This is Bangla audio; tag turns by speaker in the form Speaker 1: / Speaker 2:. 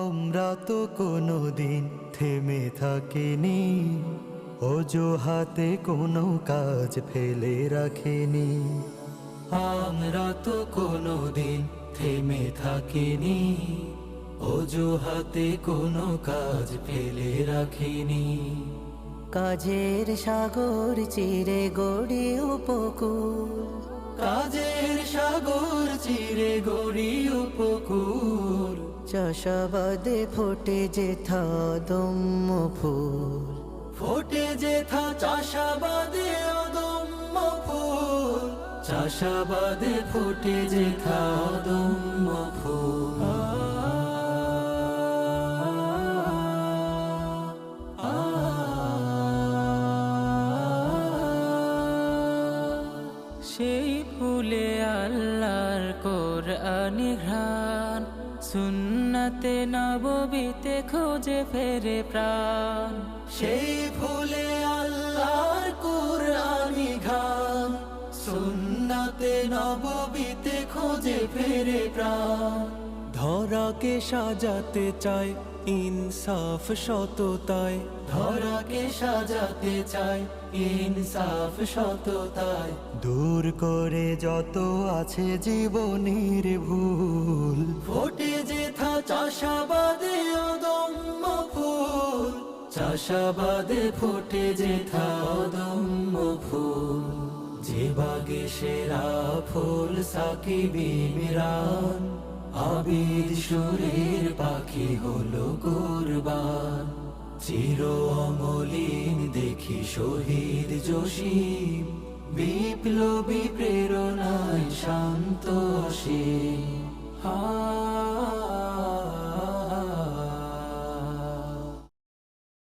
Speaker 1: আমরা তো কোনোদিন থেমে থাকিনি, অজুহাতে কোনো কাজ ফেলে রাখিনি। আমরা তো কোনোদিন থেমে থাকিনি, অজুহাতে কোনো কাজ ফেলে রাখিনি।
Speaker 2: কাজের সাগর চিরে গড়ি উপকূল,
Speaker 1: কাজের সাগর চিরে গড়ি উপকূল।
Speaker 2: চাষাবাদে ফোটে যেথা দম্য ফুল,
Speaker 1: ফোটে যেথা চাষাবাদে অদম্য ফুল। চাষাবাদে ফোটে যেথা অদম্য ফুল।
Speaker 3: সেই ফুলে আল্লাহর কোরআনি ঘ্রাণ, সুন্নাতে নববীতে খোঁজে ফেরে প্রাণ।
Speaker 1: সেই ফুলে আল্লাহর কুরআনি ঘ্রাণ, সুন্নাতে নববীতে খোঁজে ফেরে প্রাণ। ধরাকে সাজাতে চায় ইনসাফ সততায়, ধরাকে সাজাতে চায় ইনসাফ সততায়। দূর করে যত আছে জীবনের ভুল, ফোটে যেথা চাষাবাদে অদম্য ফুল। চাষাবাদে ফোটে যেথা অদম্য ফুল। যে বাগে সেরা ফুল সাকিব ইমরান, আবিদ সুরের পাখি হলো কুরবান। চির অমলিন দেখি শহীদ জসিম, বিপ্লবী প্রেরণায় শান্ত অসীম।